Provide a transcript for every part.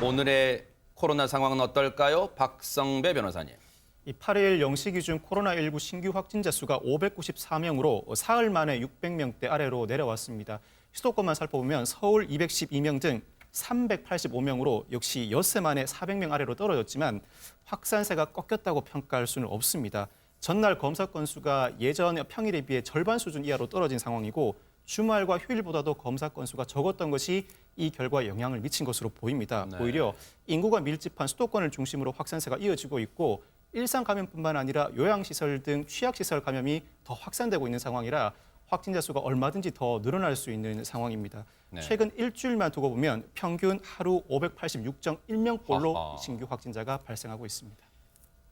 오늘의 코로나 상황은 어떨까요? 박성배 변호사님. 이 8일 0시 기준 코로나19 신규 확진자 수가 594명으로 사흘 만에 600명대 아래로 내려왔습니다. 수도권만 살펴보면 서울 212명 등 385명으로 역시 엿새 만에 400명 아래로 떨어졌지만 확산세가 꺾였다고 평가할 수는 없습니다. 전날 검사 건수가 예전 평일에 비해 절반 수준 이하로 떨어진 상황이고 주말과 휴일보다도 검사 건수가 적었던 것이 이 결과에 영향을 미친 것으로 보입니다. 네. 오히려 인구가 밀집한 수도권을 중심으로 확산세가 이어지고 있고 일상 감염뿐만 아니라 요양시설 등 취약시설 감염이 더 확산되고 있는 상황이라 확진자 수가 얼마든지 더 늘어날 수 있는 상황입니다. 네. 최근 일주일만 두고 보면 평균 하루 586.1명꼴로 아하. 신규 확진자가 발생하고 있습니다.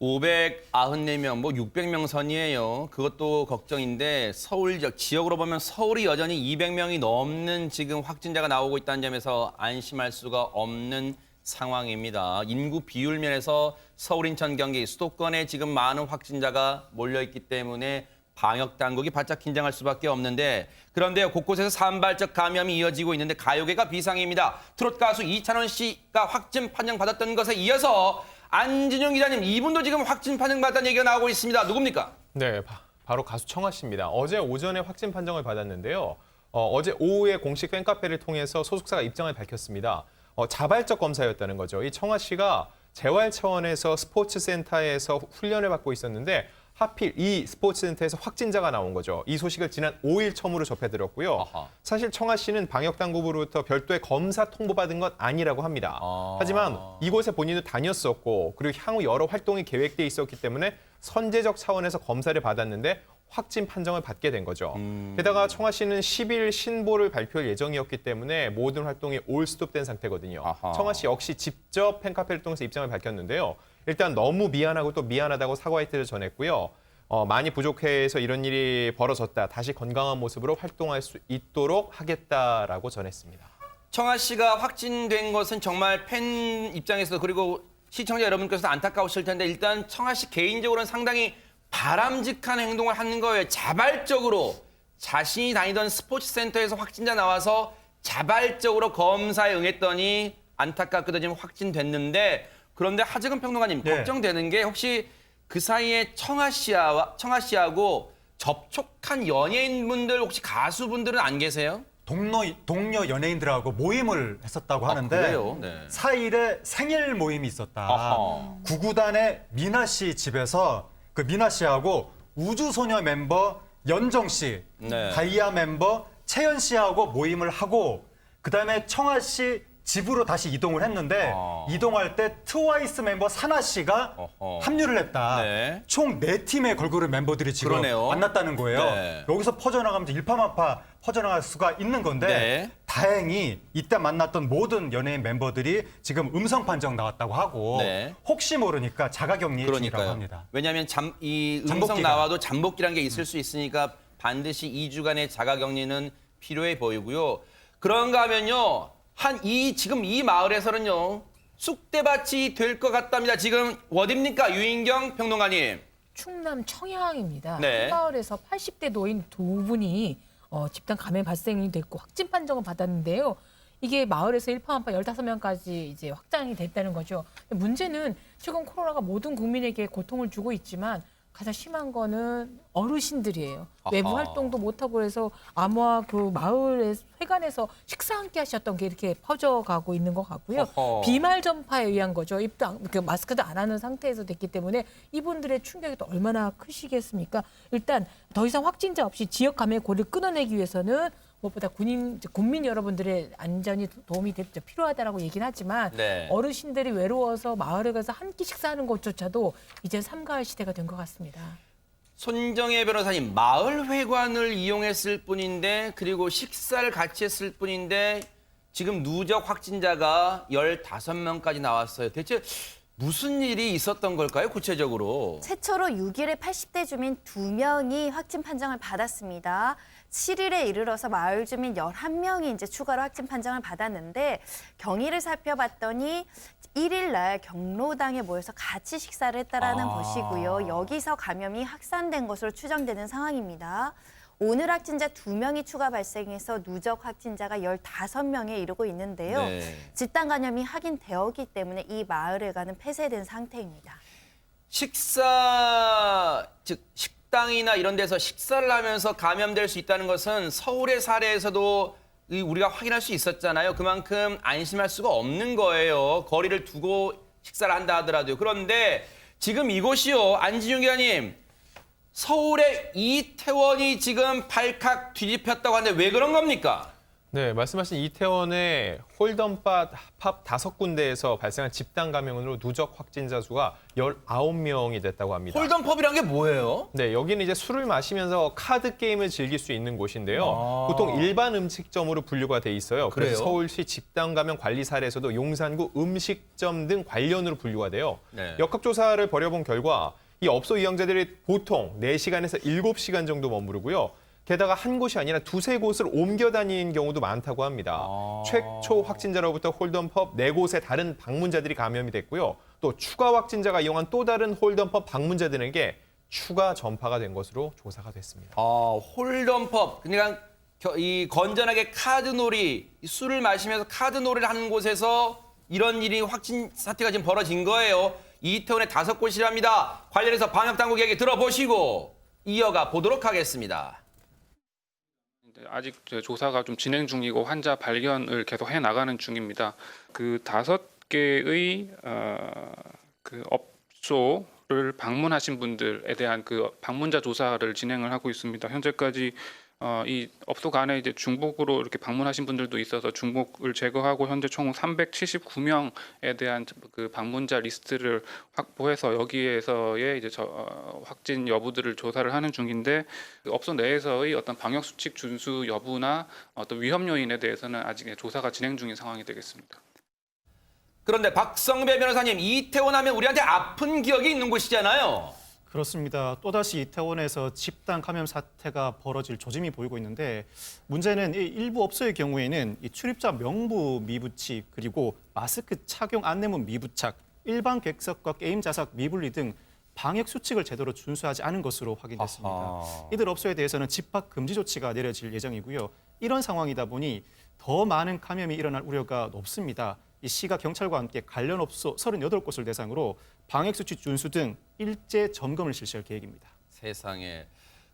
594명, 600명 선이에요. 그것도 걱정인데 서울 지역으로 보면 서울이 여전히 200명이 넘는 지금 확진자가 나오고 있다는 점에서 안심할 수가 없는 상황입니다. 인구 비율 면에서 서울, 인천, 경기, 수도권에 지금 많은 확진자가 몰려있기 때문에 방역 당국이 바짝 긴장할 수밖에 없는데 그런데 곳곳에서 산발적 감염이 이어지고 있는데 가요계가 비상입니다. 트롯 가수 이찬원 씨가 확진 판정받았던 것에 이어서 안진영 기자님, 이분도 지금 확진 판정받았다는 얘기가 나오고 있습니다. 누굽니까? 네, 바로 가수 청아 씨입니다. 어제 오전에 확진 판정을 받았는데요. 어제 오후에 공식 팬카페를 통해서 소속사가 입장을 밝혔습니다. 자발적 검사였다는 거죠. 이 청아 씨가 재활 차원에서 스포츠센터에서 훈련을 받고 있었는데 하필 이 스포츠센터에서 확진자가 나온 거죠. 이 소식을 지난 5일 처음으로 접해드렸고요. 아하. 사실 청아 씨는 방역당국으로부터 별도의 검사 통보받은 건 아니라고 합니다. 하지만 이곳에 본인도 다녔었고 그리고 향후 여러 활동이 계획돼 있었기 때문에 선제적 차원에서 검사를 받았는데 확진 판정을 받게 된 거죠. 게다가 청아 씨는 10일 신보를 발표할 예정이었기 때문에 모든 활동이 올스톱된 상태거든요. 아하. 청아 씨 역시 직접 팬카페를 통해서 입장을 밝혔는데요. 일단 너무 미안하고 또 미안하다고 사과의 뜻을 전했고요. 많이 부족해서 이런 일이 벌어졌다. 다시 건강한 모습으로 활동할 수 있도록 하겠다라고 전했습니다. 청아 씨가 확진된 것은 정말 팬 입장에서도 그리고 시청자 여러분께서도 안타까우실 텐데 일단 청아 씨 개인적으로는 상당히 바람직한 행동을 하는 거예요. 자발적으로 자신이 다니던 스포츠센터에서 확진자 나와서 자발적으로 검사에 응했더니 안타깝게도 지금 확진됐는데 그런데 하재근 평론가님 네. 걱정되는 게 혹시 그 사이에 청아 씨하고 접촉한 연예인분들 혹시 가수분들은 안 계세요? 동료 연예인들하고 모임을 했었다고 하는데 그래요? 네. 4일에 생일 모임이 있었다. 아하. 구구단의 미나 씨 집에서 그 미나 씨하고 우주소녀 멤버 연정 씨, 네. 다이아 멤버 채연 씨하고 모임을 하고 그다음에 청아 씨 집으로 다시 이동을 했는데 이동할 때 트와이스 멤버 사나 씨가 어허. 합류를 했다. 네. 총 4팀의 걸그룹 멤버들이 지금 그러네요. 만났다는 거예요. 네. 여기서 퍼져나가면서 일파만파 퍼져나갈 수가 있는 건데 네. 다행히 이때 만났던 모든 연예인 멤버들이 지금 음성 판정 나왔다고 하고 네. 혹시 모르니까 자가격리 중이라고 그러니까요. 합니다. 왜냐하면 이 음성 잠복기간. 나와도 잠복기란 게 있을 수 있으니까 반드시 2주간의 자가격리는 필요해 보이고요. 그런가 하면요. 지금 이 마을에서는요. 쑥대밭이 될 것 같답니다. 지금 어딥니까? 유인경 평론가님. 충남 청양입니다. 네. 한 마을에서 80대 노인 두 분이 집단 감염 발생이 됐고 확진 판정을 받았는데요. 이게 마을에서 일파만파 15명까지 이제 확장이 됐다는 거죠. 문제는 지금 코로나가 모든 국민에게 고통을 주고 있지만 가장 심한 거는 어르신들이에요. 아하. 외부 활동도 못하고 그래서 아마 그 마을의 회관에서 식사 함께 하셨던 게 이렇게 퍼져가고 있는 것 같고요. 어허. 비말 전파에 의한 거죠. 마스크도 안 하는 상태에서 됐기 때문에 이분들의 충격이 또 얼마나 크시겠습니까? 일단 더 이상 확진자 없이 지역 감염의 고리를 끊어내기 위해서는 무엇보다 국민 여러분들의 안전이 도움이 필요하다라고 얘기는 하지만 네. 어르신들이 외로워서 마을에 가서 한 끼 식사하는 것조차도 이제 삼가할 시대가 된 것 같습니다. 손정혜 변호사님, 마을 회관을 이용했을 뿐인데 그리고 식사를 같이 했을 뿐인데 지금 누적 확진자가 15명까지 나왔어요. 대체 무슨 일이 있었던 걸까요, 구체적으로? 최초로 6일에 80대 주민 2명이 확진 판정을 받았습니다. 7일에 이르러서 마을 주민 11명이 이제 추가로 확진 판정을 받았는데 경위를 살펴봤더니 1일 날 경로당에 모여서 같이 식사를 했다라는 것이고요. 여기서 감염이 확산된 것으로 추정되는 상황입니다. 오늘 확진자 2명이 추가 발생해서 누적 확진자가 15명에 이르고 있는데요. 네. 집단 감염이 확인되었기 때문에 이 마을회관은 폐쇄된 상태입니다. 즉 식당이나 이런 데서 식사를 하면서 감염될 수 있다는 것은 서울의 사례에서도 우리가 확인할 수 있었잖아요. 그만큼 안심할 수가 없는 거예요. 거리를 두고 식사를 한다 하더라도요. 그런데 지금 이곳이요. 안진용 기자님, 서울의 이태원이 지금 발칵 뒤집혔다고 하는데 왜 그런 겁니까? 네, 말씀하신 이태원의 홀덤밥 5군데에서 발생한 집단 감염으로 누적 확진자 수가 19명이 됐다고 합니다. 홀덤펍이란 게 뭐예요? 네, 여기는 이제 술을 마시면서 카드 게임을 즐길 수 있는 곳인데요. 보통 일반 음식점으로 분류가 돼 있어요. 그래서 그래요? 서울시 집단 감염 관리 사례에서도 용산구 음식점 등 관련으로 분류가 돼요. 네. 역학조사를 벌여본 결과 이 업소 이용자들이 보통 4시간에서 7시간 정도 머무르고요. 게다가 한 곳이 아니라 2-3곳을 옮겨 다니는 경우도 많다고 합니다. 최초 확진자로부터 홀덤펍 4곳의 다른 방문자들이 감염이 됐고요. 또 추가 확진자가 이용한 또 다른 홀덤펍 방문자들에게 추가 전파가 된 것으로 조사가 됐습니다. 홀덤펍, 그러니까 이 건전하게 카드놀이, 술을 마시면서 카드놀이를 하는 곳에서 이런 일이 확진 사태가 지금 벌어진 거예요. 이태원에 5곳이랍니다. 관련해서 방역당국 얘기 들어보시고 이어가 보도록 하겠습니다. 아직 조사가 좀 진행 중이고 환자 발견을 계속 해 나가는 중입니다. 그 5개의 그 업소를 방문하신 분들에 대한 그 방문자 조사를 진행을 하고 있습니다. 현재까지 이 업소 간에 이제 중복으로 이렇게 방문하신 분들도 있어서 중복을 제거하고 현재 총 379명에 대한 그 방문자 리스트를 확보해서 여기에서의 이제 확진 여부들을 조사를 하는 중인데 그 업소 내에서의 어떤 방역 수칙 준수 여부나 어떤 위험 요인에 대해서는 아직 조사가 진행 중인 상황이 되겠습니다. 그런데 박성배 변호사님, 이태원 하면 우리한테 아픈 기억이 있는 곳이잖아요. 그렇습니다. 또다시 이태원에서 집단 감염 사태가 벌어질 조짐이 보이고 있는데 문제는 이 일부 업소의 경우에는 이 출입자 명부 미부착 그리고 마스크 착용 안내문 미부착, 일반 객석과 게임 좌석 미분리 등 방역 수칙을 제대로 준수하지 않은 것으로 확인됐습니다. 아하. 이들 업소에 대해서는 집합 금지 조치가 내려질 예정이고요. 이런 상황이다 보니 더 많은 감염이 일어날 우려가 높습니다. 이 시가 경찰과 함께 관련 업소 38곳을 대상으로 방역수칙 준수 등 일제 점검을 실시할 계획입니다. 세상에.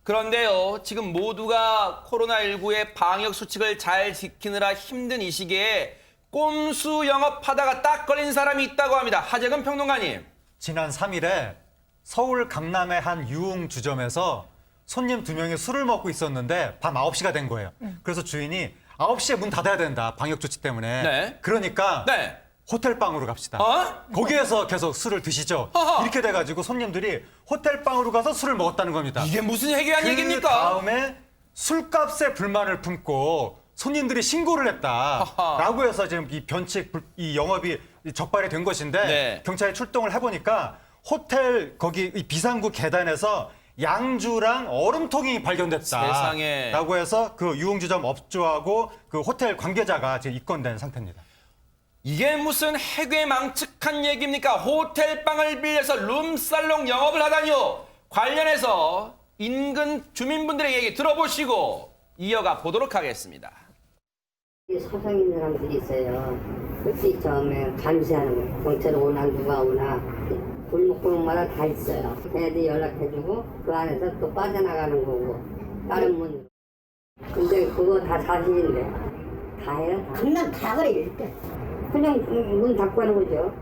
그런데요, 지금 모두가 코로나19의 방역 수칙을 잘 지키느라 힘든 이 시기에 꼼수 영업하다가 딱 걸린 사람이 있다고 합니다. 하재근 평론가님. 지난 3일에 서울 강남의 한 유흥주점에서 손님 2명이 술을 먹고 있었는데 밤 9시가 된 거예요. 그래서 주인이 9시에 문 닫아야 된다, 방역 조치 때문에. 네. 그러니까 네. 호텔방으로 갑시다. 어? 거기에서 계속 술을 드시죠. 어허. 이렇게 돼가지고 손님들이 호텔방으로 가서 술을 먹었다는 겁니다. 이게 무슨 해괴한 그 얘기입니까? 다음에 술값에 불만을 품고 손님들이 신고를 했다라고 해서 지금 이 변칙, 이 영업이 적발이 된 것인데 네. 경찰이 출동을 해보니까 호텔 거기 이 비상구 계단에서 양주랑 얼음통이 발견됐다. 세상에. 라고 해서 그 유흥주점 업주하고 그 호텔 관계자가 지금 입건된 상태입니다. 이게 무슨 해괴망측한 얘기입니까? 호텔방을 빌려서 룸살롱 영업을 하다니요. 관련해서 인근 주민분들의 얘기 들어보시고 이어가 보도록 하겠습니다. 소송 있는 사람들이 있어요. 그치 처음에 감시하는 거예요. 경찰 오나 누가 오나 골목골목마다 다 있어요. 걔네들이 연락해주고 그 안에서 또 빠져나가는 거고 다른 문. 근데 그거 다 사실인데 다 해요? 강남 다 그래 이럴 그냥 문 닫고 하는 거죠.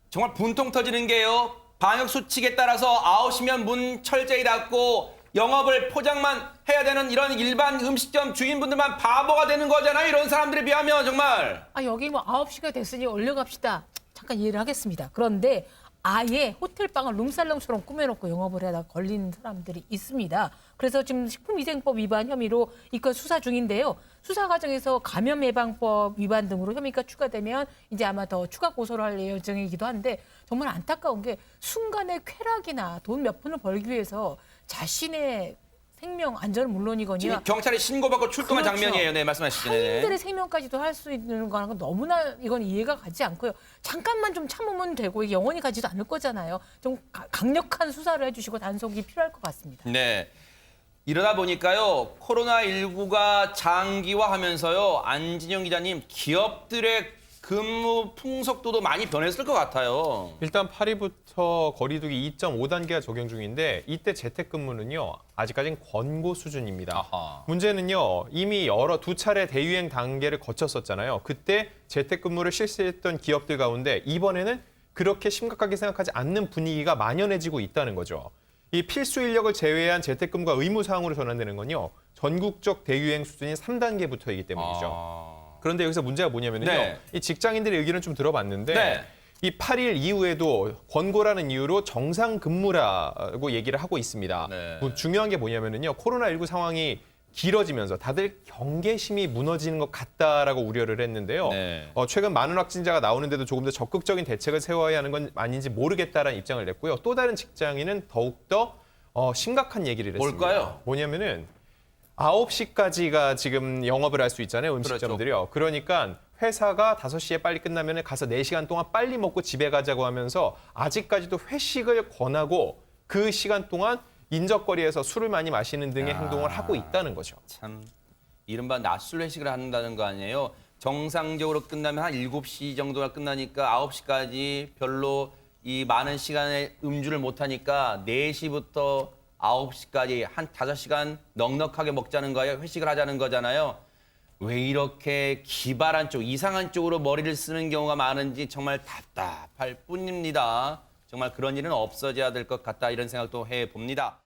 정말 분통 터지는 게요. 방역 수칙에 따라서 9시면 문 철저히 닫고 영업을 포장만 해야 되는 이런 일반 음식점 주인분들만 바보가 되는 거잖아요. 이런 사람들에 비하면 정말. 여기 뭐 9시가 됐으니 올려갑시다. 잠깐 이해를 하겠습니다. 그런데 아예 호텔방을 룸살롱처럼 꾸며놓고 영업을 하다 걸린 사람들이 있습니다. 그래서 지금 식품위생법 위반 혐의로 입건 수사 중인데요. 수사 과정에서 감염 예방법 위반 등으로 혐의가 추가되면 이제 아마 더 추가 고소를 할 예정이기도 한데 정말 안타까운 게 순간의 쾌락이나 돈 몇 푼을 벌기 위해서 자신의 생명 안전은 물론이거니와 지금 경찰이 신고받고 출동한 그렇죠. 장면이에요. 네, 말씀하시죠. 타인들의 생명까지도 할 수 있는 거는 너무나 이건 이해가 가지 않고요. 잠깐만 좀 참으면 되고 이게 영원히 가지도 않을 거잖아요. 좀 강력한 수사를 해주시고 단속이 필요할 것 같습니다. 네. 이러다 보니까요, 코로나19가 장기화하면서요, 안진영 기자님, 기업들의 근무 풍속도도 많이 변했을 것 같아요. 일단 8일부터 거리두기 2.5단계가 적용 중인데 이때 재택근무는요. 아직까지는 권고 수준입니다. 아하. 문제는요. 이미 두 차례 대유행 단계를 거쳤었잖아요. 그때 재택근무를 실시했던 기업들 가운데 이번에는 그렇게 심각하게 생각하지 않는 분위기가 만연해지고 있다는 거죠. 이 필수 인력을 제외한 재택근무가 의무사항으로 전환되는 건요. 전국적 대유행 수준인 3단계부터이기 때문이죠. 그런데 여기서 문제가 뭐냐면요. 네. 이 직장인들의 의견을 좀 들어봤는데 네. 이 8일 이후에도 권고라는 이유로 정상 근무라고 얘기를 하고 있습니다. 네. 뭐 중요한 게 뭐냐면요. 코로나19 상황이 길어지면서 다들 경계심이 무너지는 것 같다라고 우려를 했는데요. 네. 최근 많은 확진자가 나오는데도 조금 더 적극적인 대책을 세워야 하는 건 아닌지 모르겠다라는 입장을 냈고요. 또 다른 직장인은 더욱더 심각한 얘기를 했습니다. 뭘까요? 뭐냐면은 9시까지가 지금 영업을 할 수 있잖아요. 음식점들이요. 그러니까 회사가 5시에 빨리 끝나면 가서 4시간 동안 빨리 먹고 집에 가자고 하면서 아직까지도 회식을 권하고 그 시간 동안 인적거리에서 술을 많이 마시는 등의 행동을 하고 있다는 거죠. 참, 이른바 낮술 회식을 한다는 거 아니에요? 정상적으로 끝나면 한 7시 정도가 끝나니까 9시까지 별로 이 많은 시간에 음주를 못하니까 4시부터 9시까지 한 5시간 넉넉하게 먹자는 거예요. 회식을 하자는 거잖아요. 왜 이렇게 기발한 쪽, 이상한 쪽으로 머리를 쓰는 경우가 많은지 정말 답답할 뿐입니다. 정말 그런 일은 없어져야 될 것 같다 이런 생각도 해봅니다.